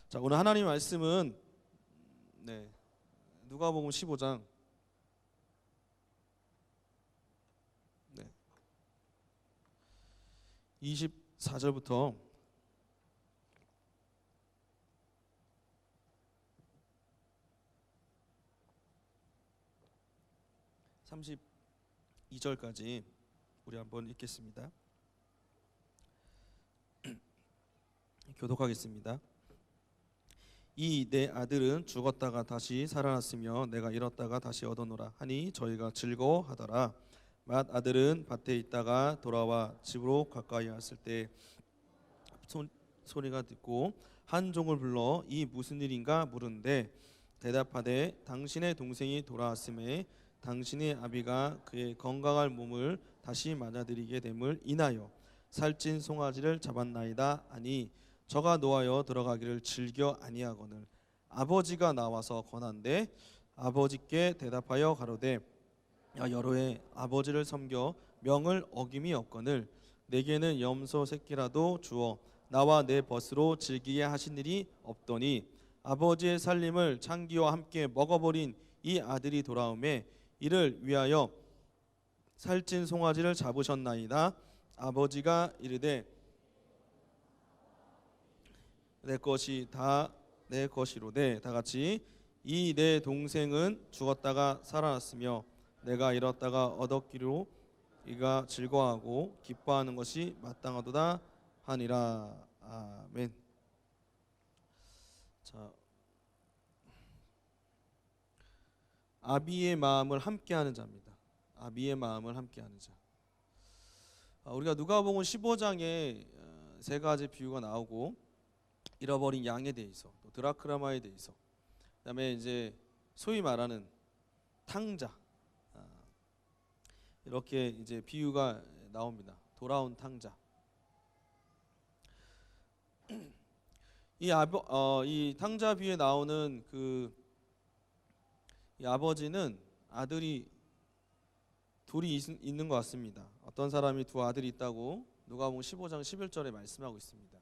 자, 오늘 하나님 말씀은 누가복음 15장 24절부터 32절까지 우리 한번 읽겠습니다. 교독하겠습니다. 이 내 아들은 죽었다가 다시 살아났으며 내가 잃었다가 다시 얻어노라 하니 저희가 즐거워하더라. 맏아들은 밭에 있다가 돌아와 집으로 가까이 왔을 때 소리가 듣고 한 종을 불러 이 무슨 일인가 물은데 대답하되 당신의 동생이 돌아왔음에 당신의 아비가 그의 건강할 몸을 다시 맞아들이게 됨을 인하여 살찐 송아지를 잡았나이다 하니 저가 노하여 들어가기를 즐겨 아니하거늘 아버지가 나와서 권한대 아버지께 대답하여 가로되 여러 해 아버지를 섬겨 명을 어김이 없거늘 내게는 염소 새끼라도 주어 나와 내 벗으로 즐기게 하신 일이 없더니 아버지의 살림을 창기와 함께 먹어버린 이 아들이 돌아오매 이를 위하여 살찐 송아지를 잡으셨나이다. 아버지가 이르되 내 것이 다 내 것이로되 다같이 이 내 동생은 죽었다가 살아났으며 내가 잃었다가 얻었기로 이가 즐거워하고 기뻐하는 것이 마땅하도다 하니라. 아멘. 자, 아비의 마음을 함께하는 자입니다. 아비의 마음을 함께하는 자. 우리가 누가복음 15장에 세 가지 비유가 나오고 잃어버린 양에 대해서 또 드라크라마에 대해서 그다음에 이제 소위 말하는 탕자 이렇게 이제 비유가 나옵니다. 돌아온 탕자. 이 탕자 비유에 나오는 이 아버지는 아들이 둘이 있는 것 같습니다. 어떤 사람이 두 아들이 있다고 누가복음 15장 11절에 말씀하고 있습니다.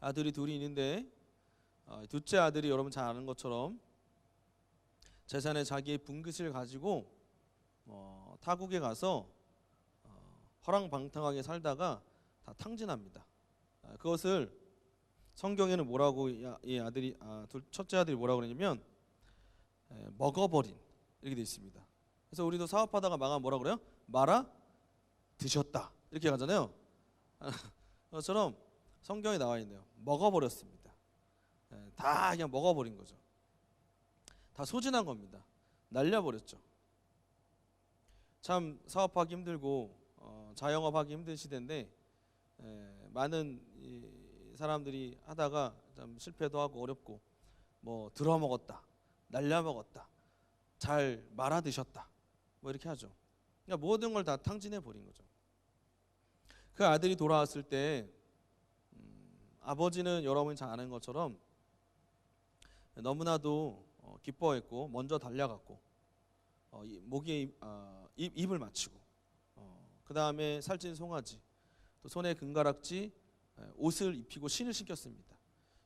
아들이 둘이 있는데 둘째 아들이 여러분 잘 아는 것처럼 재산에 자기의 분깃을 가지고 타국에 가서 허랑방탕하게 살다가 다 탕진합니다. 그것을 성경에는 뭐라고 이 아들이 첫째 아들이 뭐라고 그러냐면 먹어버린 이렇게 되어 있습니다. 그래서 우리도 사업하다가 망하면 뭐라 그래요? 말아 드셨다 이렇게 가잖아요. 그것처럼 성경에 나와 있네요. 먹어버렸습니다. 다 그냥 먹어버린 거죠. 다 소진한 겁니다. 날려버렸죠. 참 사업하기 힘들고 자영업하기 힘든 시대인데 많은 사람들이 하다가 좀 실패도 하고 어렵고 뭐 들어먹었다, 날려먹었다, 잘 말아드셨다 뭐 이렇게 하죠. 그러니까 모든 걸 다 탕진해 버린 거죠. 그 아들이 돌아왔을 때 아버지는 여러분이 잘 아는 것처럼 너무나도 기뻐했고 먼저 달려갔고 목에 입을 맞추고 그 다음에 살찐 송아지 또 손에 금가락지 옷을 입히고 신을 신겼습니다.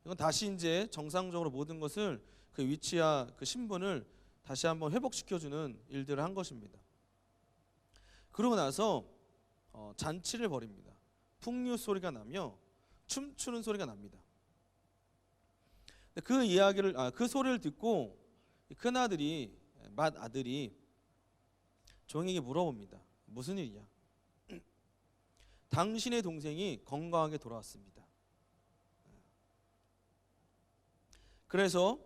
이건 다시 이제 정상적으로 모든 것을 그 위치와 그 신분을 다시 한번 회복시켜주는 일들을 한 것입니다. 그러고 나서 잔치를 벌입니다. 풍류 소리가 나며 춤추는 소리가 납니다. 그 이야기를 그 소리를 듣고 큰 아들이 맏아들이 종에게 물어봅니다. 무슨 일이야? 당신의 동생이 건강하게 돌아왔습니다. 그래서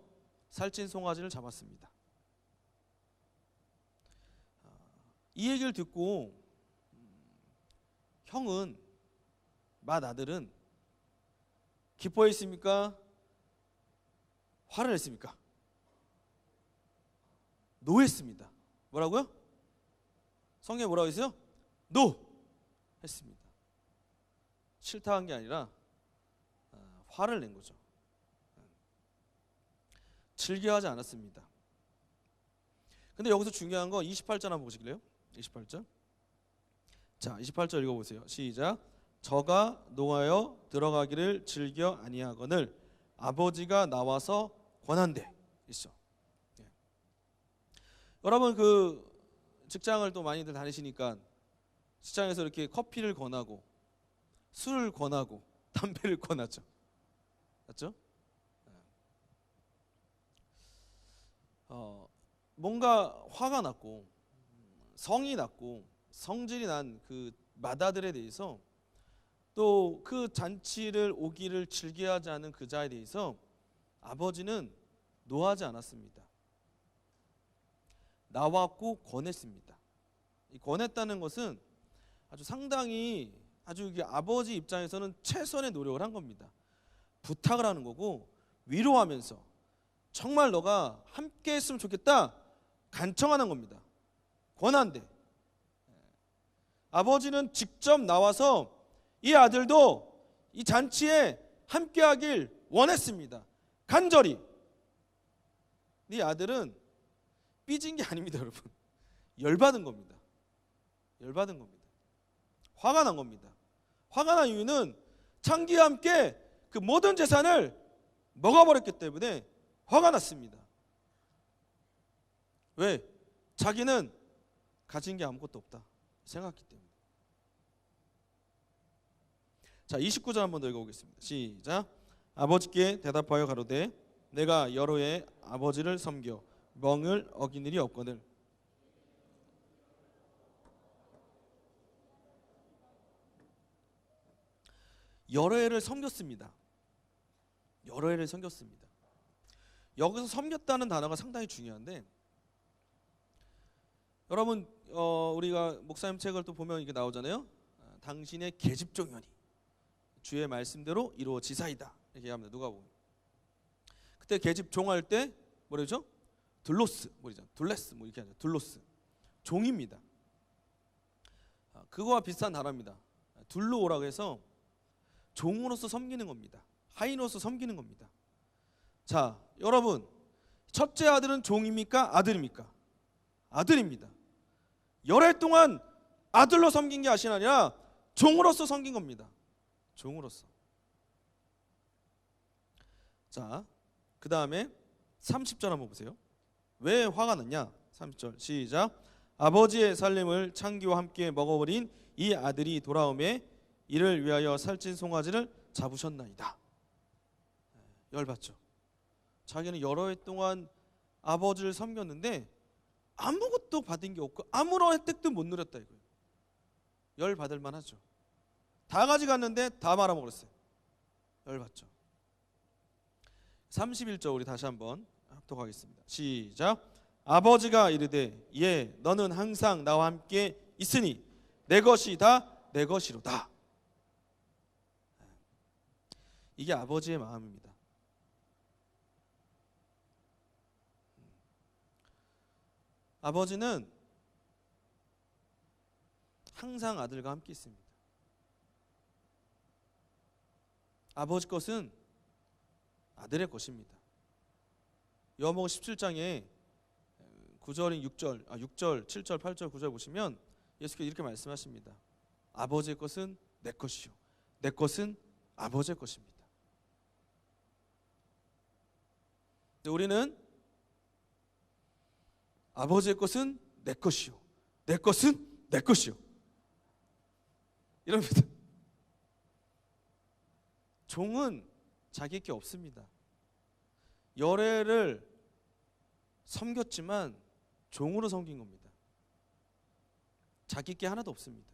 살찐 송아지를 잡았습니다. 이 얘기를 듣고 맏아들은 기뻐했습니까? 화를 냈습니까? 노했습니다. 뭐라고요? 성경에 뭐라고 했어요? 노! 했습니다. 싫다 한 게 아니라 화를 낸 거죠. 즐겨하지 않았습니다. 근데 여기서 중요한 거 28절 한번 보시길래요? 28절. 자, 28절 읽어보세요. 시작. 저가 노하여 들어가기를 즐겨 아니하거늘 아버지가 나와서 권한대 있어. 예. 여러분 그 직장을 또 많이들 다니시니까 직장에서 이렇게 커피를 권하고 술을 권하고 담배를 권하죠. 맞죠? 뭔가 화가 났고 성이 났고 성질이 난 그 맏아들에 대해서 또 그 잔치를 오기를 즐겨하지 않은 그 자에 대해서 아버지는 노하지 않았습니다. 나왔고 권했습니다. 이 권했다는 것은 아주 상당히 아주 이게 아버지 입장에서는 최선의 노력을 한 겁니다. 부탁을 하는 거고 위로하면서 정말 너가 함께 했으면 좋겠다 간청하는 겁니다. 권한대. 아버지는 직접 나와서 이 아들도 이 잔치에 함께하길 원했습니다. 간절히. 이 아들은 삐진 게 아닙니다, 여러분. 열받은 겁니다. 열받은 겁니다. 화가 난 겁니다. 화가 난 이유는 창기와 함께 그 모든 재산을 먹어버렸기 때문에 화가 났습니다. 왜? 자기는 가진 게 아무것도 없다 생각했기 때문에. 자, 29절 한번 더 읽어보겠습니다. 시작. 아버지께 대답하여 가로되 내가 여러 해 아버지를 섬겨 명을 어긴 일이 없거늘. 여러 해를 섬겼습니다. 여러 해를 섬겼습니다. 여기서 섬겼다는 단어가 상당히 중요한데, 여러분 우리가 목사님 책을 또 보면 이게 나오잖아요. 당신의 계집종연이 주의 말씀대로 이루어지사이다 이렇게 합니다. 누가복음. 그때 계집종 할 때 뭐라죠? 둘로스 뭐죠? 둘레스 뭐 이렇게 하죠. 둘로스 종입니다. 그거와 비슷한 단어입니다. 둘로오라고 해서 종으로서 섬기는 겁니다. 하인으로서 섬기는 겁니다. 자, 여러분 첫째 아들은 종입니까? 아들입니까? 아들입니다. 열해 동안 아들로 섬긴 게 아니라 종으로서 섬긴 겁니다. 종으로서. 자, 그 다음에 30절 한번 보세요. 왜 화가 났냐? 30절 시작. 아버지의 살림을 창기와 함께 먹어버린 이 아들이 돌아오매 이를 위하여 살찐 송아지를 잡으셨나이다. 열받죠. 자기는 여러 해 동안 아버지를 섬겼는데 아무것도 받은 게 없고 아무런 혜택도 못 누렸다 이거예요. 열받을 만하죠. 다 가져갔는데 다 말아먹었어요. 열받죠. 31절 우리 다시 한번 합독하겠습니다. 시작. 아버지가 이르되 예 너는 항상 나와 함께 있으니 내 것이 다 내 것이로다. 이게 아버지의 마음입니다. 아버지는 항상 아들과 함께 있습니다. 아버지 것은 아들의 것입니다. 요한복음 17장에 9절인 6절, 7절, 8절, 9절 보시면 예수께서 이렇게 말씀하십니다. 아버지의 것은 내 것이요 내 것은 아버지의 것입니다. 근데 우리는 아버지의 것은 내 것이요 내 것은 내 것이요 이럽니다. 종은 자기 게 없습니다. 열애를 섬겼지만 종으로 섬긴 겁니다. 자기 게 하나도 없습니다.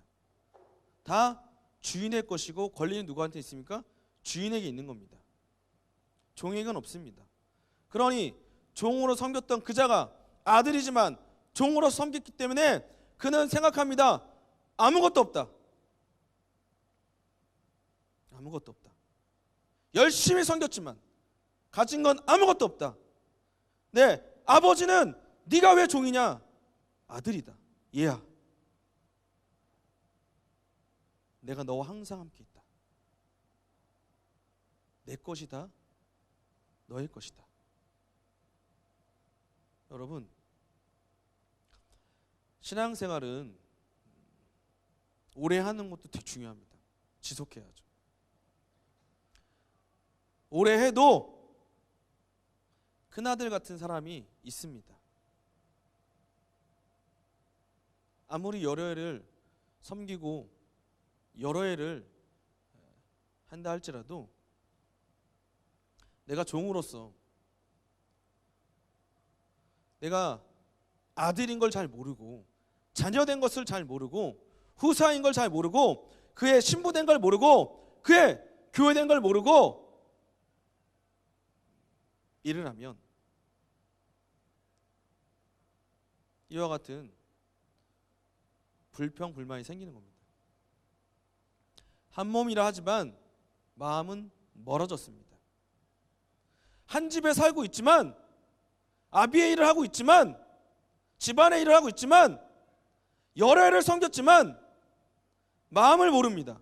다 주인의 것이고 권리는 누구한테 있습니까? 주인에게 있는 겁니다. 종에게는 없습니다. 그러니 종으로 섬겼던 그자가 아들이지만 종으로 섬겼기 때문에 그는 생각합니다. 아무것도 없다. 아무것도 없다. 열심히 섬겼지만 가진 건 아무것도 없다. 네, 아버지는 네가 왜 종이냐? 아들이다. 얘야. 내가 너와 항상 함께 있다. 내 것이다. 너의 것이다. 여러분, 신앙생활은 오래 하는 것도 되게 중요합니다. 지속해야죠. 오래 해도 큰아들 같은 사람이 있습니다. 아무리 여러 해를 섬기고 여러 해를 한다 할지라도 내가 종으로서 내가 아들인 걸 잘 모르고 자녀된 것을 잘 모르고 후사인 걸 잘 모르고 그의 신부된 걸 모르고 그의 교회된 걸 모르고 일을 하면 이와 같은 불평불만이 생기는 겁니다. 한 몸이라 하지만 마음은 멀어졌습니다. 한 집에 살고 있지만 아비의 일을 하고 있지만 집안의 일을 하고 있지만 여러 해를 섬겼지만 마음을 모릅니다.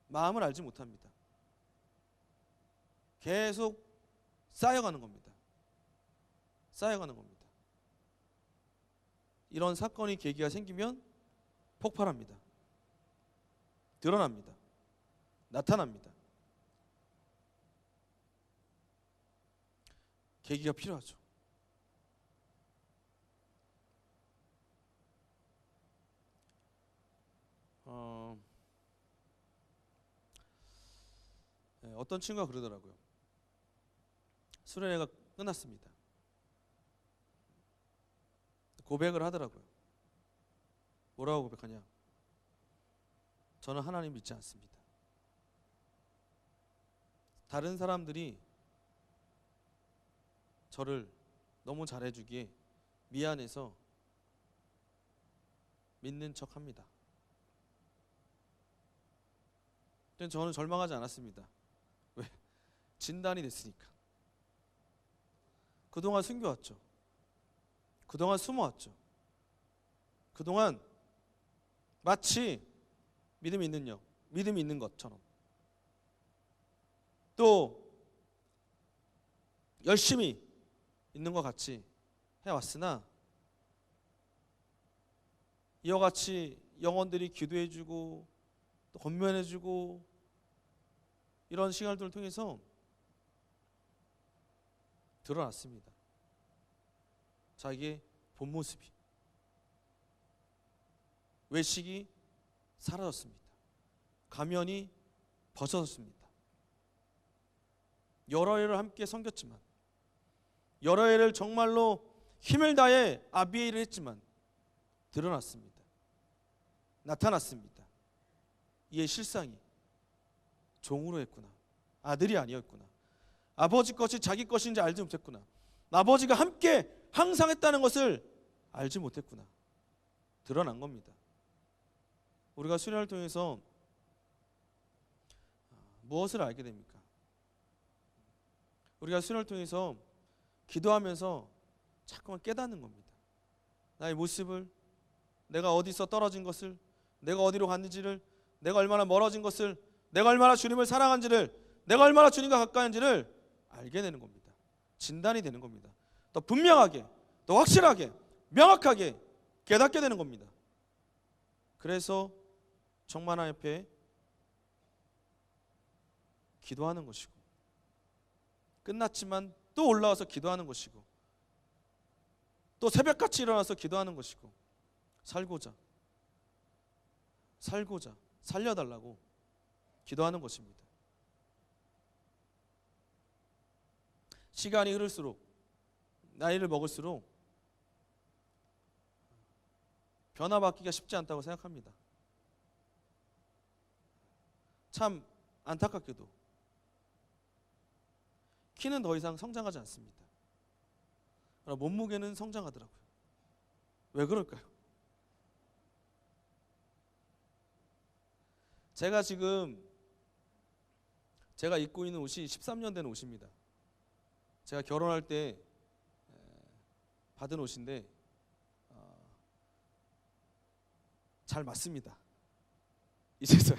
마음을 알지 못합니다. 계속 쌓여가는 겁니다. 쌓여가는 겁니다. 이런 사건이 계기가 생기면 폭발합니다. 드러납니다. 나타납니다. 계기가 필요하죠. 어떤 친구가 그러더라고요. 수련회가 끝났습니다. 고백을 하더라고요. 뭐라고 고백하냐? 저는 하나님 믿지 않습니다. 다른 사람들이 저를 너무 잘해주기에 미안해서 믿는 척합니다. 근데 저는 절망하지 않았습니다. 왜? 진단이 됐으니까. 그동안 숨겨왔죠. 그동안 숨어왔죠. 그동안 마치 믿음이 있는 것처럼 또 열심히 있는 것 같이 해왔으나 이와 같이 영혼들이 기도해주고 또 권면해주고 이런 시간들을 통해서 드러났습니다. 자기의 본 모습이, 외식이 사라졌습니다. 가면이 벗어졌습니다. 여러 해를 함께 섬겼지만, 여러 해를 정말로 힘을 다해 아비의 일을 했지만 드러났습니다. 나타났습니다. 이의 실상이 종으로 했구나. 아들이 아니었구나. 아버지 것이 자기 것인지 알지 못했구나. 아버지가 함께 항상 했다는 것을 알지 못했구나. 드러난 겁니다. 우리가 수련을 통해서 무엇을 알게 됩니까? 우리가 수련을 통해서 기도하면서 자꾸만 깨닫는 겁니다. 나의 모습을, 내가 어디서 떨어진 것을, 내가 어디로 갔는지를, 내가 얼마나 멀어진 것을, 내가 얼마나 주님을 사랑한지를, 내가 얼마나 주님과 가까운지를 알게 되는 겁니다. 진단이 되는 겁니다. 더 분명하게, 더 확실하게, 명확하게 깨닫게 되는 겁니다. 그래서 정만화 옆에 기도하는 것이고, 끝났지만 또 올라와서 기도하는 것이고, 또 새벽같이 일어나서 기도하는 것이고, 살고자 살려달라고 기도하는 것입니다. 시간이 흐를수록, 나이를 먹을수록 변화받기가 쉽지 않다고 생각합니다. 참 안타깝게도 키는 더 이상 성장하지 않습니다. 그러나 몸무게는 성장하더라고요. 왜 그럴까요? 제가 입고 있는 옷이 13년 된 옷입니다. 제가 결혼할 때 받은 옷인데 잘 맞습니다. 이제서야.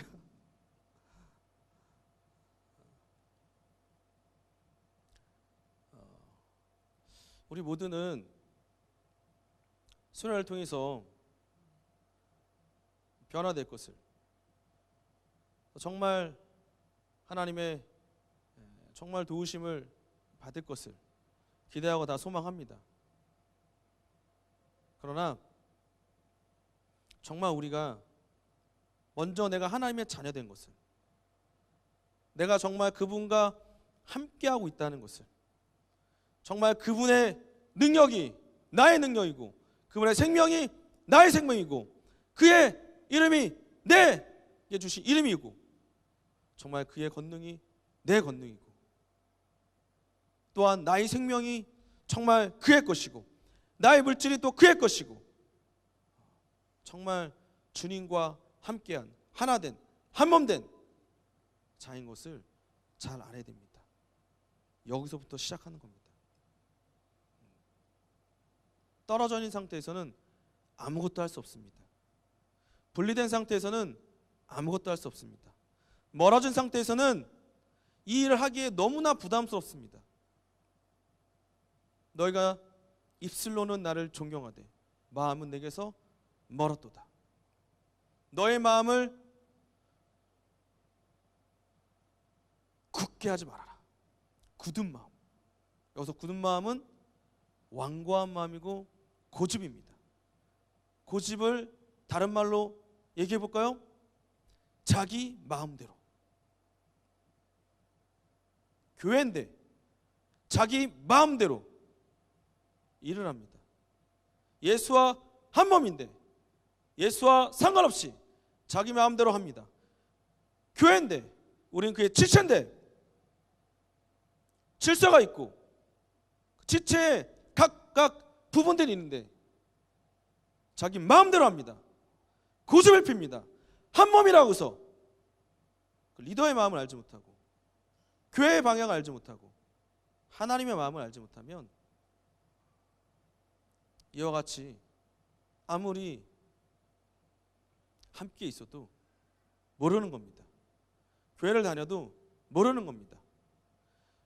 우리 모두는 수련을 통해서 변화될 것을, 정말 하나님의 정말 도우심을 받을 것을 기대하고 다 소망합니다. 그러나 정말 우리가 먼저 내가 하나님의 자녀된 것을, 내가 정말 그분과 함께하고 있다는 것을, 정말 그분의 능력이 나의 능력이고 그분의 생명이 나의 생명이고 그의 이름이 내게 주신 이름이고 정말 그의 권능이 내 권능이고 또한 나의 생명이 정말 그의 것이고 나의 물질이 또 그의 것이고 정말 주님과 함께한 하나된 한몸된 자인 것을 잘 알아야 됩니다. 여기서부터 시작하는 겁니다. 떨어져 있는 상태에서는 아무것도 할 수 없습니다. 분리된 상태에서는 아무것도 할 수 없습니다. 멀어진 상태에서는 이 일을 하기에 너무나 부담스럽습니다. 너희가 입술로는 나를 존경하되 마음은 내게서 멀었도다. 너의 마음을 굳게 하지 말아라. 굳은 마음. 여기서 굳은 마음은 완고한 마음이고 고집입니다. 고집을 다른 말로 얘기해 볼까요? 자기 마음대로. 교회인데 자기 마음대로 일을 합니다. 예수와 한 몸인데 예수와 상관없이 자기 마음대로 합니다. 교회인데 우리는 그의 지체인데 질서가 있고 지체에 각각 부분들이 있는데 자기 마음대로 합니다. 고집을 핍니다. 한 몸이라고 해서 리더의 마음을 알지 못하고 교회의 방향을 알지 못하고 하나님의 마음을 알지 못하면 이와 같이 아무리 함께 있어도 모르는 겁니다. 교회를 다녀도 모르는 겁니다.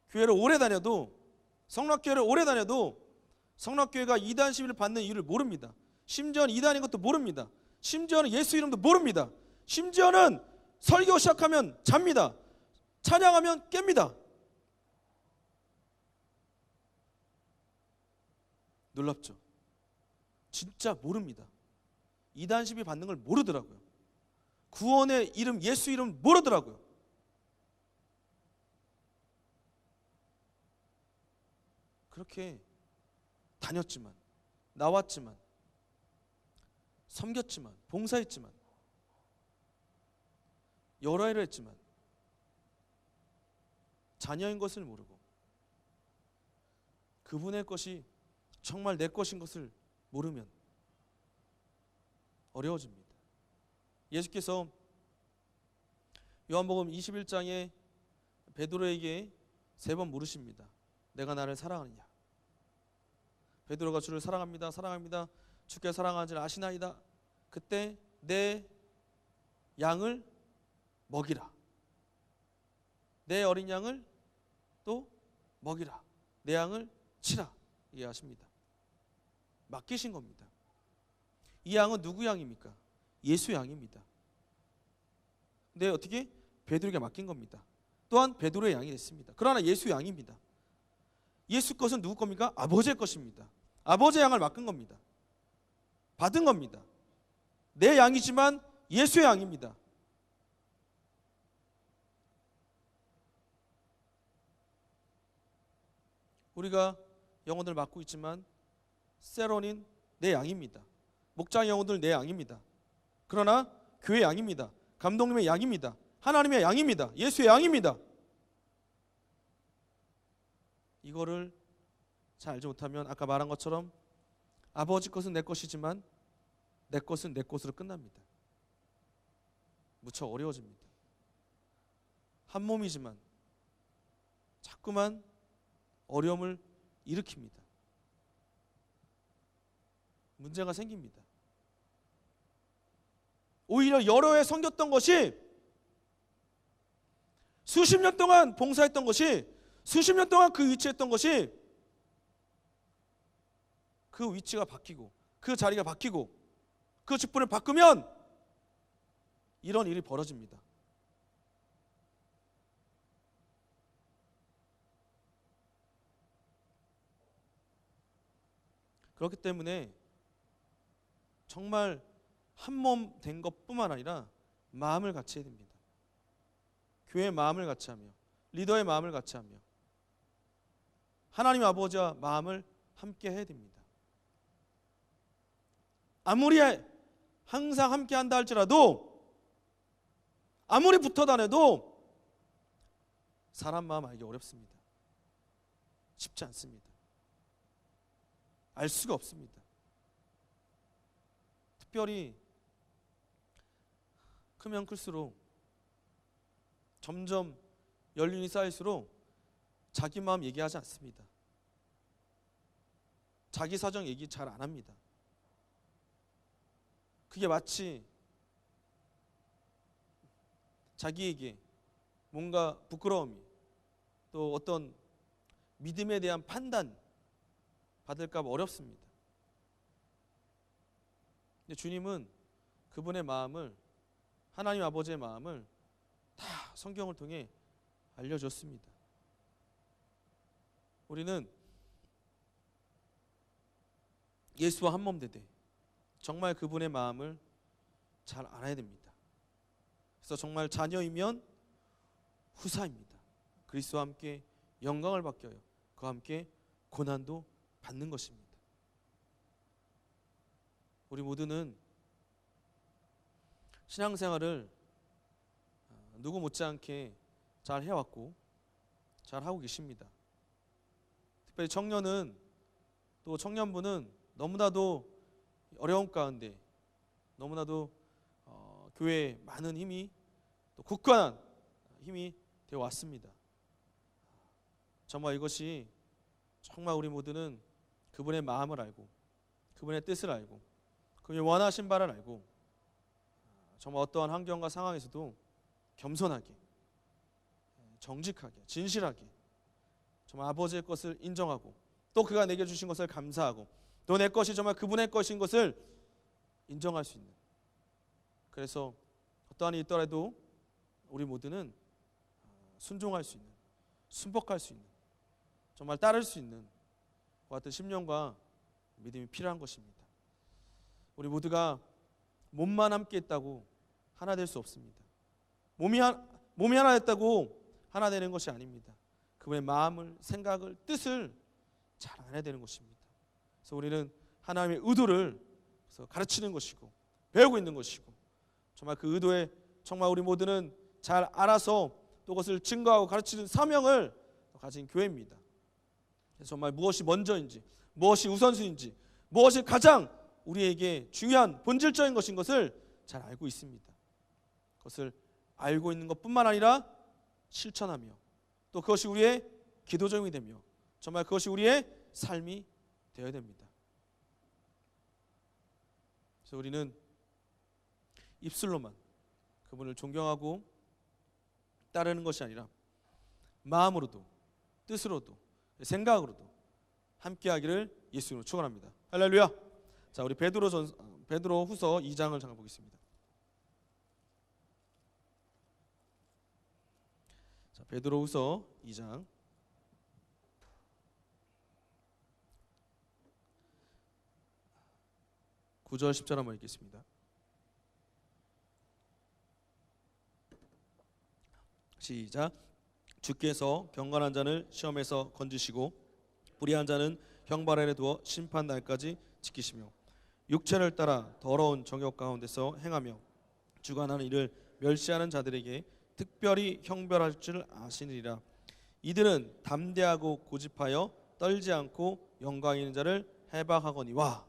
교회를 오래 다녀도 성락교회를 오래 다녀도 성락교회가 이단 시비를 받는 이유를 모릅니다. 심지어는 이단인 것도 모릅니다. 심지어는 예수 이름도 모릅니다. 심지어는 설교 시작하면 잡니다. 찬양하면 깹니다. 놀랍죠? 진짜 모릅니다. 이단 시비 받는 걸 모르더라고요. 구원의 이름 예수 이름 모르더라고요. 그렇게 다녔지만 나왔지만 섬겼지만 봉사했지만 여러 일을 했지만 자녀인 것을 모르고 그분의 것이 정말 내 것인 것을 모르면 어려워집니다. 예수께서 요한복음 21장에 베드로에게 3번 물으십니다. 내가 나를 사랑하느냐? 베드로가 주를 사랑합니다. 사랑합니다. 주께 사랑하는지를 아시나이다. 그때 내 양을 먹이라. 내 어린 양을 또 먹이라. 내 양을 치라. 이해하십니다. 맡기신 겁니다. 이 양은 누구 양입니까? 예수 양입니다. 근데 어떻게? 베드로에게 맡긴 겁니다. 또한 베드로의 양이 됐습니다. 그러나 예수 양입니다. 예수 것은 누구 겁니까? 아버지의 것입니다. 아버지의 양을 맡긴 겁니다. 받은 겁니다. 내 양이지만 예수의 양입니다. 우리가 영혼을 맡고 있지만 세론인 내 양입니다. 목장 영혼들 내 양입니다. 그러나 교회 양입니다. 감독님의 양입니다. 하나님의 양입니다. 예수의 양입니다. 이거를 잘 알지 못하면 아까 말한 것처럼 아버지 것은 내 것이지만 내 것은 내 것으로 끝납니다. 무척 어려워집니다. 한 몸이지만 자꾸만 어려움을 일으킵니다. 문제가 생깁니다. 오히려 여러 해 섬겼던 것이 수십 년 동안 봉사했던 것이 수십 년 동안 그 위치에 했던 것이 그 위치가 바뀌고 그 자리가 바뀌고 그 직분을 바꾸면 이런 일이 벌어집니다. 그렇기 때문에 정말 한 몸 된 것뿐만 아니라 마음을 같이 해야 됩니다. 교회의 마음을 같이 하며 리더의 마음을 같이 하며 하나님 아버지와 마음을 함께 해야 됩니다. 아무리 항상 함께 한다 할지라도 아무리 붙어 다녀도 사람 마음 알기 어렵습니다. 쉽지 않습니다. 알 수가 없습니다. 특별히 크면 클수록 점점 연륜이 쌓일수록 자기 마음 얘기하지 않습니다. 자기 사정 얘기 잘 안 합니다. 그게 마치 자기에게 뭔가 부끄러움이 또 어떤 믿음에 대한 판단 받을까 봐 어렵습니다. 근데 주님은 그분의 마음을, 하나님 아버지의 마음을 다 성경을 통해 알려줬습니다. 우리는 예수와 한 몸 되되 정말 그분의 마음을 잘 알아야 됩니다. 그래서 정말 자녀이면 후사입니다. 그리스도와 함께 영광을 받겨요. 그와 함께 고난도 받는 것입니다. 우리 모두는 신앙생활을 누구 못지않게 잘 해왔고 잘 하고 계십니다. 특별히 청년은 또 청년부는 너무나도 어려운 가운데 너무나도 교회에 많은 힘이 또 굳건한 힘이 되어 왔습니다. 정말 이것이 정말 우리 모두는 그분의 마음을 알고 그분의 뜻을 알고 그분이 원하신 바를 알고 정말 어떠한 환경과 상황에서도 겸손하게 정직하게 진실하게 정말 아버지의 것을 인정하고 또 그가 내게 주신 것을 감사하고 또 내 것이 정말 그분의 것인 것을 인정할 수 있는, 그래서 어떠한 일이 있더라도 우리 모두는 순종할 수 있는, 순복할 수 있는, 정말 따를 수 있는 그 같은 심령과 믿음이 필요한 것입니다. 우리 모두가 몸만 함께 있다고 하나 될 수 없습니다. 몸이 하나 됐다고 하나 되는 것이 아닙니다. 그분의 마음을, 생각을, 뜻을 잘 알아야 되는 것입니다. 그래서 우리는 하나님의 의도를 가르치는 것이고 배우고 있는 것이고 정말 그 의도에 정말 우리 모두는 잘 알아서 또 그것을 증거하고 가르치는 사명을 가진 교회입니다. 그래서 정말 무엇이 먼저인지 무엇이 우선순위인지 무엇이 가장 우리에게 중요한 본질적인 것인 것을 잘 알고 있습니다. 그것을 알고 있는 것뿐만 아니라 실천하며 또 그것이 우리의 기도정이 되며 정말 그것이 우리의 삶이 되어야 됩니다. 그래서 우리는 입술로만 그분을 존경하고 따르는 것이 아니라 마음으로도 뜻으로도 생각으로도 함께하기를 예수님으로 축원합니다. 할렐루야. 자, 우리 베드로 후서 2장을 잠깐 보겠습니다. 자, 베드로 후서 2장 9절 10절 한번 읽겠습니다. 시작. 주께서 경건한 자를 시험에서 건지시고 불의한 자는 형벌 아래 두어 심판 날까지 지키시며 육체를 따라 더러운 정욕 가운데서 행하며 주관하는 이를 멸시하는 자들에게 특별히 형벌할 줄 아시느니라. 이들은 담대하고 고집하여 떨지 않고 영광 있는 자를 해방하거니와.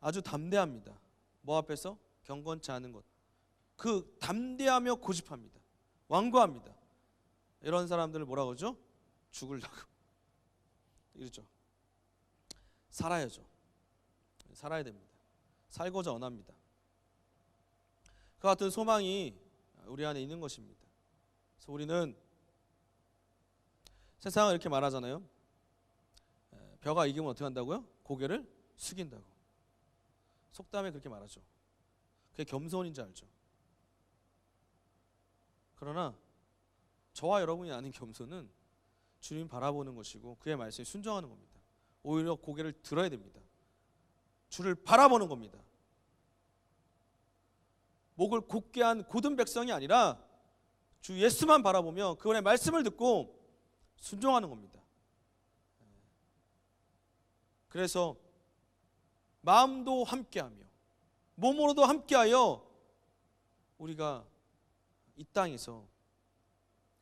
아주 담대합니다. 뭐 앞에서? 경건치 않은 것. 그 담대하며 고집합니다. 완고합니다. 이런 사람들을 뭐라고 하죠? 죽으려고 이러죠. 살아야죠. 살아야 됩니다. 살고자 원합니다. 그 같은 소망이 우리 안에 있는 것입니다. 그래서 우리는 세상은 이렇게 말하잖아요. 벼가 익으면 어떻게 한다고요? 고개를 숙인다고. 속담에 그렇게 말하죠. 그게 겸손인지 알죠. 그러나 저와 여러분이 아는 겸손은 주님 바라보는 것이고 그의 말씀에 순종하는 겁니다. 오히려 고개를 들어야 됩니다. 주를 바라보는 겁니다. 목을 곧게 한 고든 백성이 아니라 주 예수만 바라보며 그분의 말씀을 듣고 순종하는 겁니다. 그래서 마음도 함께하며 몸으로도 함께하여 우리가 이 땅에서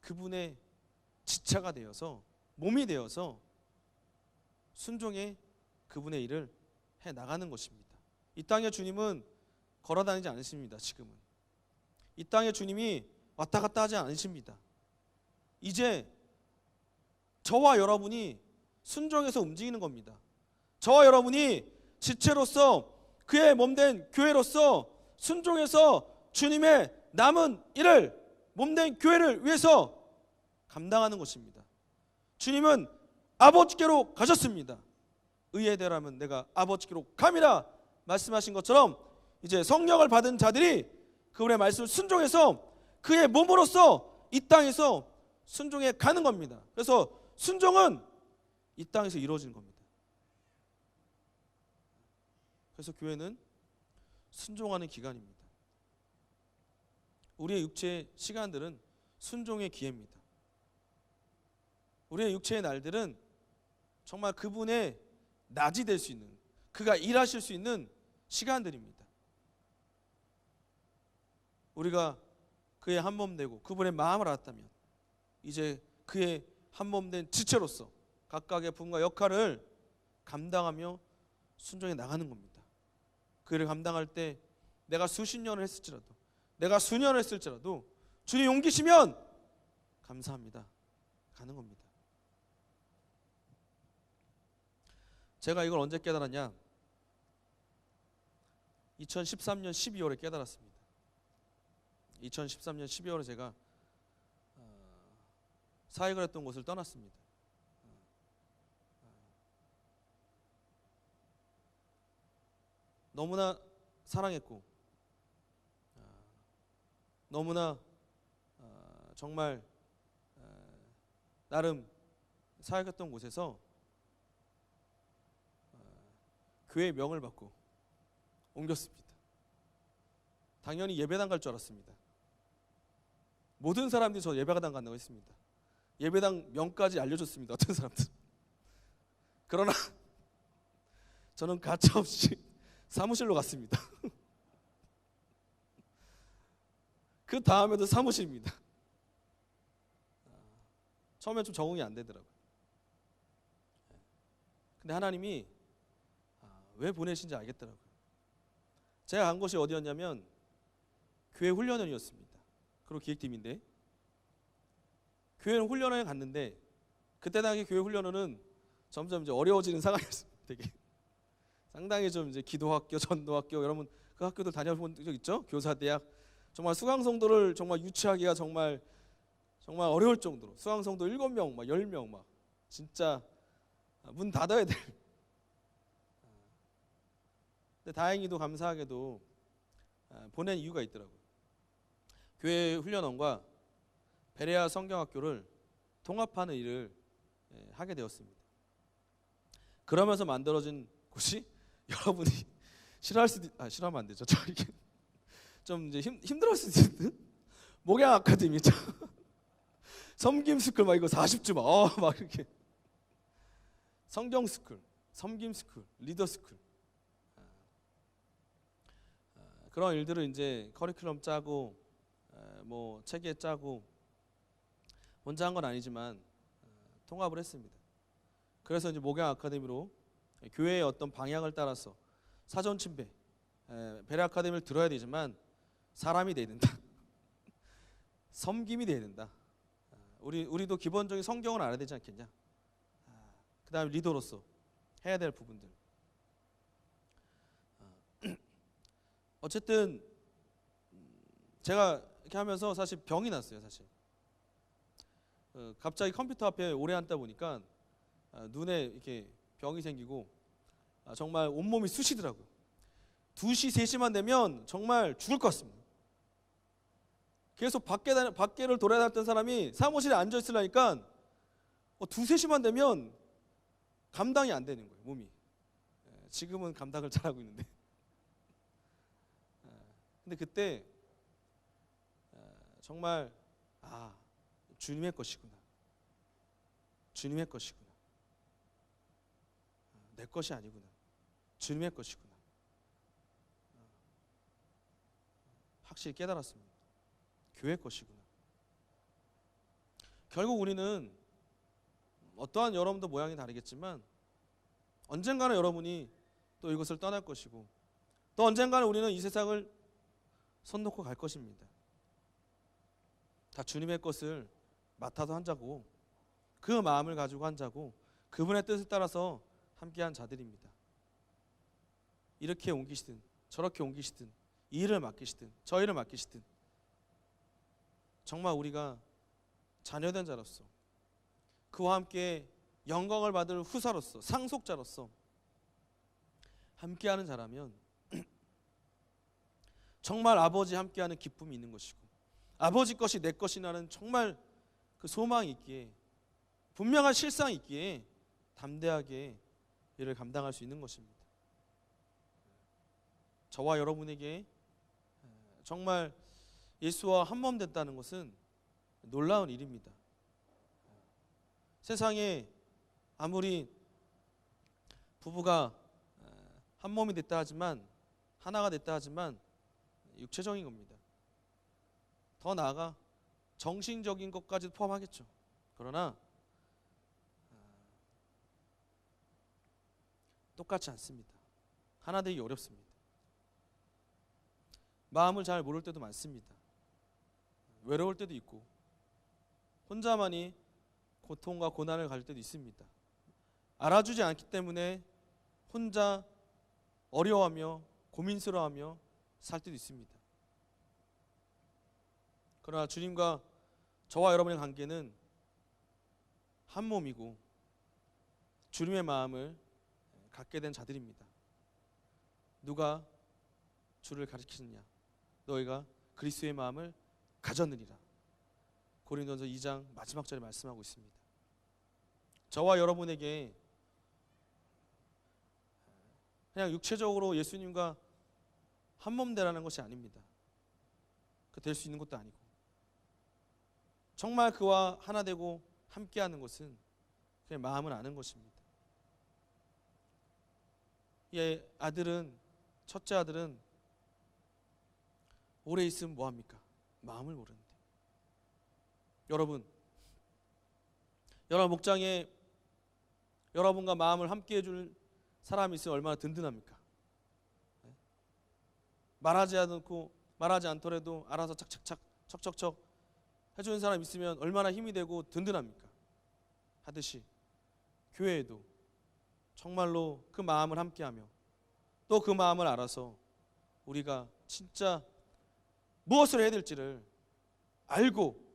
그분의 지체가 되어서 몸이 되어서 순종의 그분의 일을 해 나가는 것입니다. 이 땅의 주님은 걸어다니지 않으십니다. 지금은 이 땅의 주님이 왔다 갔다 하지 않으십니다. 이제 저와 여러분이 순종해서 움직이는 겁니다. 저와 여러분이 지체로서 그의 몸된 교회로서 순종해서 주님의 남은 일을 몸된 교회를 위해서 감당하는 것입니다. 주님은 아버지께로 가셨습니다. 의에 대하면 내가 아버지께로 감이라 말씀하신 것처럼 이제 성령을 받은 자들이 그분의 말씀을 순종해서 그의 몸으로서 이 땅에서 순종해 가는 겁니다. 그래서 순종은 이 땅에서 이루어지는 겁니다. 그래서 교회는 순종하는 기간입니다. 우리의 육체의 시간들은 순종의 기회입니다. 우리의 육체의 날들은 정말 그분의 낮이 될 수 있는, 그가 일하실 수 있는 시간들입니다. 우리가 그의 한 몸 되고 그분의 마음을 알았다면 이제 그의 한 몸 된 지체로서 각각의 부분과 역할을 감당하며 순종해 나가는 겁니다. 그 일을 감당할 때 내가 수십 년을 했을지라도, 내가 수년을 했을지라도 주님 옮기시면 감사합니다. 가는 겁니다. 제가 이걸 언제 깨달았냐? 2013년 12월에 깨달았습니다. 2013년 12월에 제가 사역을 했던 곳을 떠났습니다. 너무나 사랑했고 너무나 정말 나름 사역했던 곳에서 교회의 명을 받고 옮겼습니다. 당연히 예배당 갈 줄 알았습니다. 모든 사람들이 저 예배당 간다고 했습니다. 예배당 명까지 알려줬습니다. 어떤 사람들. 그러나 저는 가차없이 사무실로 갔습니다. 그 다음에도 사무실입니다. 처음엔 좀 적응이 안 되더라고요. 근데 하나님이 왜 보내신지 알겠더라고요. 제가 간 곳이 어디였냐면 교회 훈련원이었습니다. 그리고 기획팀인데 교회 훈련원에 갔는데 그때 당시 교회 훈련원은 점점 이제 어려워지는 상황이었습니다. 되게 상당히 좀 이제 기도학교, 전도학교, 여러분 그 학교들 다녀본 적 있죠? 교사대학 정말 수강성도를 정말 유치하기가 정말 어려울 정도로 수강성도 7명, 막 10명 막 진짜 문 닫아야 될. 근데 다행히도 감사하게도 보낸 이유가 있더라고요. 교회 훈련원과 베레아 성경학교를 통합하는 일을 하게 되었습니다. 그러면서 만들어진 곳이 여러분이 싫어할 수도 싫어하면 안 되죠. 저 이게 좀 이제 힘들어할 수도 있는 목양 아카데미죠. 섬김 스쿨 막 이거 40주 막 이렇게 성경 스쿨, 섬김 스쿨, 리더 스쿨 그런 일들을 이제 커리큘럼 짜고 뭐 체계 짜고 혼자 한 건 아니지만 통합을 했습니다. 그래서 이제 목양 아카데미로 교회의 어떤 방향을 따라서 사전 침배 베레 아카데미를 들어야 되지만 사람이 돼야 된다. 섬김이 돼야 된다. 우리도 기본적인 성경을 알아야 되지 않겠냐. 그 다음에 리더로서 해야 될 부분들. 어쨌든 제가 이렇게 하면서 사실 병이 났어요. 사실 갑자기 컴퓨터 앞에 오래 앉다 보니까 눈에 이렇게 병이 생기고 정말 온몸이 쑤시더라고요. 2시, 3시만 되면 정말 죽을 것 같습니다. 계속 밖에를 돌아다녔던 사람이 사무실에 앉아 있으려니까 2, 3시만 되면 감당이 안 되는 거예요. 몸이. 지금은 감당을 잘하고 있는데. 근데 그때 정말 주님의 것이구나. 주님의 것이구나. 내 것이 아니구나. 주님의 것이구나. 확실히 깨달았습니다. 교회 것이구나. 결국 우리는 어떠한 여러분도 모양이 다르겠지만 언젠가는 여러분이 또 이것을 떠날 것이고 또 언젠가는 우리는 이 세상을 손 놓고 갈 것입니다. 다 주님의 것을 맡아서 한 자고 그 마음을 가지고 한 자고 그분의 뜻을 따라서 함께한 자들입니다. 이렇게 옮기시든 저렇게 옮기시든 이 일을 맡기시든 저 일을 맡기시든 정말 우리가 자녀된 자로서 그와 함께 영광을 받을 후사로서 상속자로서 함께하는 자라면 정말 아버지 함께하는 기쁨이 있는 것이고 아버지 것이 내 것이라는 정말 그 소망이 있기에 분명한 실상이 있기에 담대하게 이를 감당할 수 있는 것입니다. 저와 여러분에게 정말 예수와 한 몸 됐다는 것은 놀라운 일입니다. 세상에 아무리 부부가 한 몸이 됐다 하지만 하나가 됐다 하지만 육체적인 겁니다. 더 나아가 정신적인 것까지도 포함하겠죠. 그러나 똑같지 않습니다. 하나 되기 어렵습니다. 마음을 잘 모를 때도 많습니다. 외로울 때도 있고 혼자만이 고통과 고난을 가질 때도 있습니다. 알아주지 않기 때문에 혼자 어려워하며 고민스러워하며 살 때도 있습니다. 그러나 주님과 저와 여러분의 관계는 한 몸이고 주님의 마음을 갖게 된 자들입니다. 누가 주를 가리키느냐? 너희가 그리스도의 마음을 가졌느니라. 고린도전서 2장 마지막 절에 말씀하고 있습니다. 저와 여러분에게 그냥 육체적으로 예수님과 한 몸 되라는 것이 아닙니다. 그 될 수 있는 것도 아니고 정말 그와 하나 되고 함께하는 것은 그의 마음을 아는 것입니다. 첫째 아들은 오래 있으면 뭐합니까? 마음을 모르는데. 여러분 목장에 여러분과 마음을 함께 해줄 사람이 있으면 얼마나 든든합니까? 말하지 않더라도 알아서 착착착 척척척 해주는 사람 있으면 얼마나 힘이 되고 든든합니까? 하듯이 교회에도 정말로 그 마음을 함께하며 또 그 마음을 알아서 우리가 진짜 무엇을 해야 될지를 알고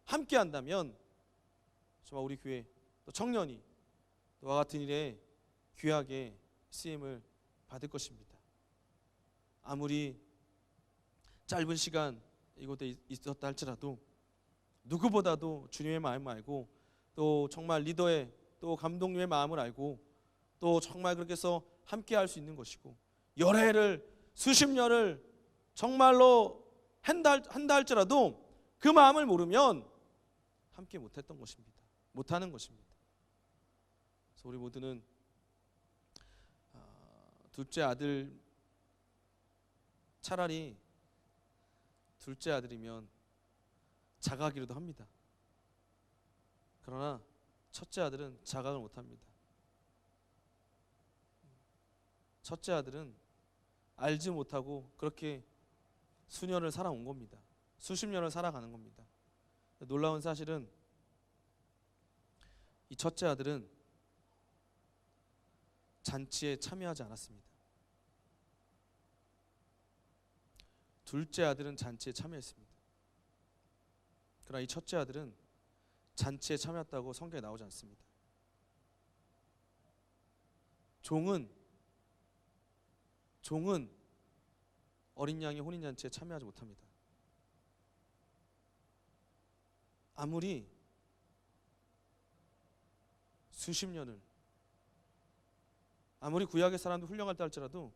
함께한다면 정말 우리 교회 또 청년이 또와 같은 일에 귀하게 쓰임을 받을 것입니다. 아무리 짧은 시간 이곳에 있었다 할지라도 누구보다도 주님의 마음을 알고 또 정말 리더의 또 감독님의 마음을 알고 또 정말 그렇게 해서 함께 할 수 있는 것이고 여러 해를 수십 년을 정말로 한다 할지라도 그 마음을 모르면 함께 못했던 것입니다. 못하는 것입니다. 그래서 우리 모두는 둘째 아들 차라리 둘째 아들이면 자각이라도 합니다. 그러나 첫째 아들은 자각을 못합니다. 첫째 아들은 알지 못하고 그렇게 수년을 살아온 겁니다. 수십 년을 살아가는 겁니다. 놀라운 사실은 이 첫째 아들은 잔치에 참여하지 않았습니다. 둘째 아들은 잔치에 참여했습니다. 그러나 이 첫째 아들은 잔치에 참여했다고 성경에 나오지 않습니다. 종은 어린 양의 혼인잔치에 참여하지 못합니다. 아무리 수십 년을 아무리 구약의 사람도 훌륭하다 할지라도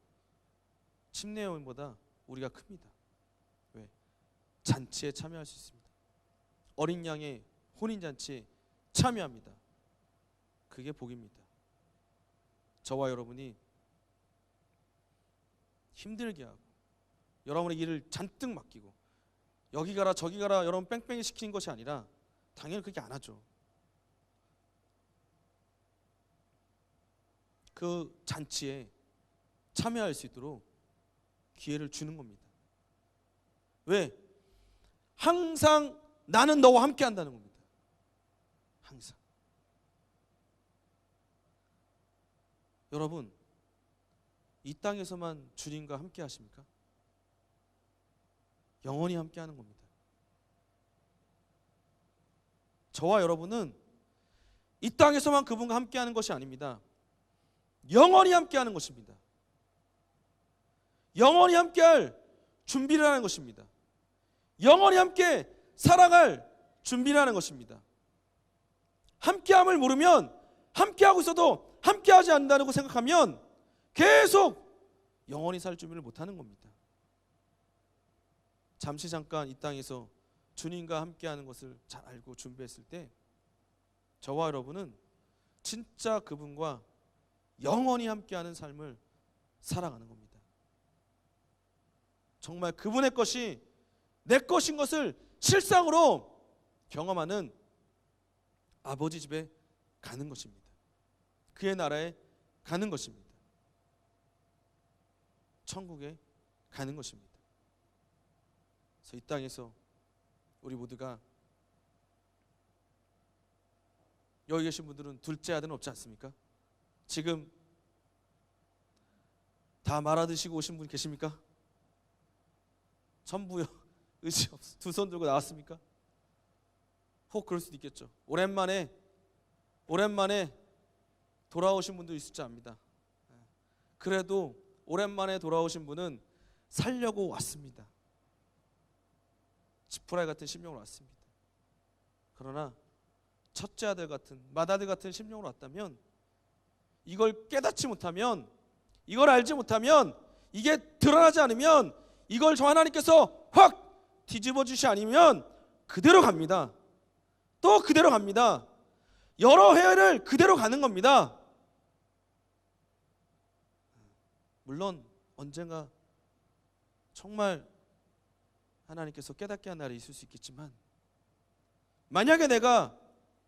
침례요원보다 우리가 큽니다. 왜? 잔치에 참여할 수 있습니다. 어린 양의 혼인잔치에 참여합니다. 그게 복입니다. 저와 여러분이 힘들게 하고 여러분의 일을 잔뜩 맡기고 여기 가라 저기 가라 여러분 뺑뺑이 시키는 것이 아니라 당연히 그렇게 안 하죠. 그 잔치에 참여할 수 있도록 기회를 주는 겁니다. 왜? 항상 나는 너와 함께 한다는 겁니다. 항상. 여러분, 이 땅에서만 주님과 함께 하십니까? 영원히 함께 하는 겁니다. 저와 여러분은 이 땅에서만 그분과 함께 하는 것이 아닙니다. 영원히 함께 하는 것입니다. 영원히 함께 할 준비를 하는 것입니다. 영원히 함께 살아갈 준비를 하는 것입니다. 함께함을 모르면 함께하고 있어도 함께하지 않는다고 생각하면 계속 영원히 살 준비를 못하는 겁니다. 잠시 잠깐 이 땅에서 주님과 함께하는 것을 잘 알고 준비했을 때 저와 여러분은 진짜 그분과 영원히 함께하는 삶을 살아가는 겁니다. 정말 그분의 것이 내 것인 것을 실상으로 경험하는 아버지 집에 가는 것입니다. 그의 나라에 가는 것입니다. 천국에 가는 것입니다. 그래서 이 땅에서 우리 모두가 여기 계신 분들은 둘째 아들은 없지 않습니까? 지금 다 말아드시고 오신 분 계십니까? 전부요. 의지 없어. 두 손 들고 나왔습니까? 혹 그럴 수도 있겠죠. 오랜만에 돌아오신 분도 있을지 압니다. 그래도 오랜만에 돌아오신 분은 살려고 왔습니다. 지푸라기 같은 심령으로 왔습니다. 그러나 첫째 아들 같은 맏아들 같은 심령으로 왔다면 이걸 깨닫지 못하면 이걸 알지 못하면 이게 드러나지 않으면 이걸 저 하나님께서 확 뒤집어 주시 아니면 그대로 갑니다. 또 그대로 갑니다. 여러 해를 그대로 가는 겁니다. 물론 언젠가 정말 하나님께서 깨닫게 한 날이 있을 수 있겠지만 만약에 내가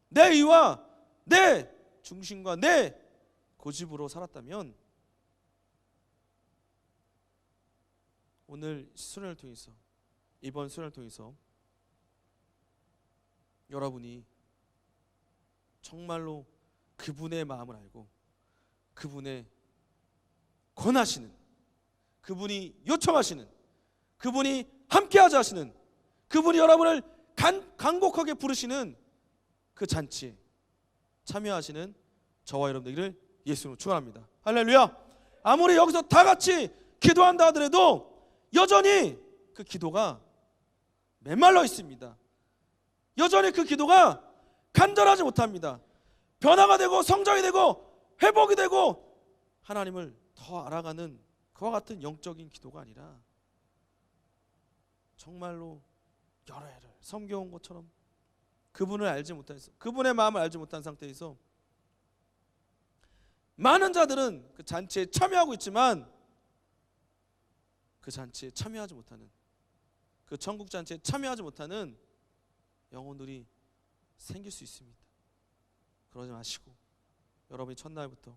내 의와 내 중심과 내 고집으로 살았다면 오늘 수련을 통해서 이번 수련을 통해서 여러분이 정말로 그분의 마음을 알고 그분의 권하시는 그분이 요청하시는 그분이 함께하자 하시는 그분이 여러분을 간곡하게 부르시는 그 잔치에 참여하시는 저와 여러분들을 예수님으로 축원합니다. 할렐루야. 아무리 여기서 다 같이 기도한다 하더라도 여전히 그 기도가 메말라 있습니다. 여전히 그 기도가 간절하지 못합니다. 변화가 되고 성장이 되고 회복이 되고 하나님을 더 알아가는 그와 같은 영적인 기도가 아니라 정말로 여러 해를 섬겨온 것처럼 그분을 알지 못해서 그분의 마음을 알지 못한 상태에서 많은 자들은 그 잔치에 참여하고 있지만 그 잔치에 참여하지 못하는 그 천국 잔치에 참여하지 못하는 영혼들이 생길 수 있습니다. 그러지 마시고 여러분이 첫날부터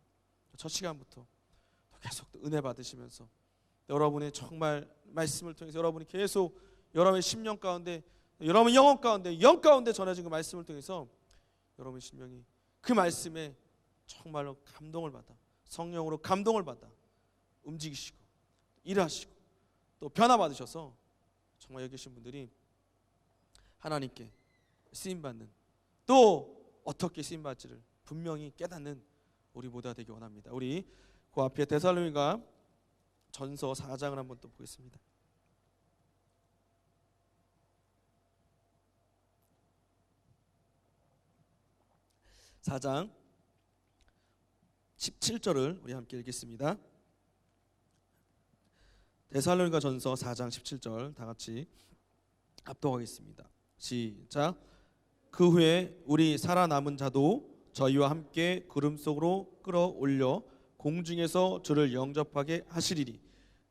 첫 시간부터 계속 은혜 받으시면서 여러분의 정말 말씀을 통해서 여러분이 계속 여러분의 심령 가운데 여러분 영혼 가운데 영 가운데 전해진 그 말씀을 통해서 여러분의 심령이 그 말씀에 정말로 감동을 받아 성령으로 감동을 받아 움직이시고 일하시고 또 변화 받으셔서 정말 여기 계신 분들이 하나님께 쓰임받는 또 어떻게 쓰임받지를 분명히 깨닫는 우리 모두가 되기 원합니다. 우리 그 앞에 데살로니가 전서 4장을 한번 또 보겠습니다. 4장 17절을 우리 함께 읽겠습니다. 데살로니가전서 4장 17절 다 같이 합독하겠습니다. 시작. 그 후에 우리 살아남은 자도 저희와 함께 구름 속으로 끌어올려 공중에서 주를 영접하게 하시리니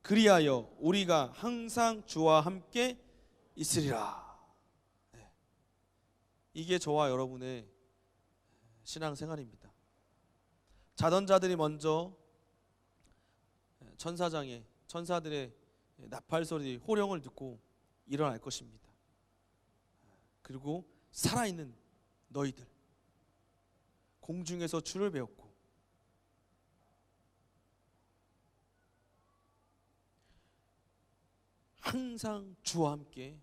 그리하여 우리가 항상 주와 함께 있으리라. 이게 저와 여러분의 신앙생활입니다. 자던 자들이 먼저 천사들의 나팔 소리, 호령을 듣고 일어날 것입니다. 그리고 살아있는 너희들, 공중에서 주를 배웠고 항상 주와 함께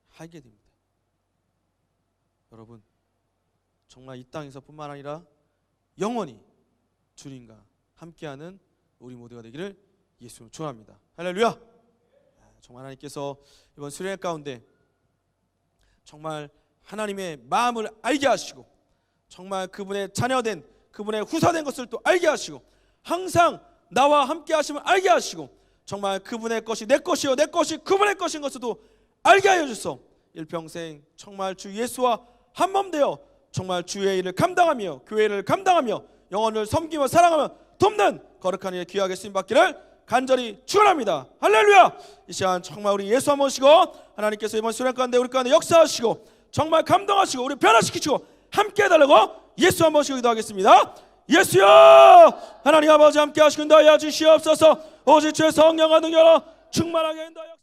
하게 됩니다. 여러분, 정말 이 땅에서뿐만 아니라 영원히 주님과 함께하는 우리 모두가 되기를 예수로 축원합니다. 할렐루야. 정말 하나님께서 이번 수련회 가운데 정말 하나님의 마음을 알게 하시고 정말 그분의 자녀된, 그분의 후사된 것을 또 알게 하시고 항상 나와 함께 하심을 알게 하시고 정말 그분의 것이 내 것이요 내 것이 그분의 것인 것도 알게 하여 주소. 일평생 정말 주 예수와 한 몸 되어 정말 주의 일을 감당하며 교회를 감당하며 영혼을 섬기며 사랑하며 돕는 거룩한 일에 귀하게 쓰임 받기를 간절히 축원합니다. 할렐루야. 이 시간 정말 우리 예수 한번 모시고 하나님께서 이번 수련 가운데 우리 가운데 역사하시고 정말 감동하시고 우리 변화시키시고 함께 해달라고 예수 한번 모시고 기도하겠습니다. 예수여, 하나님 아버지 함께 하시고 인도하여 주시옵소서. 오직 주의 성령과 능력으로 충만하게 인도하여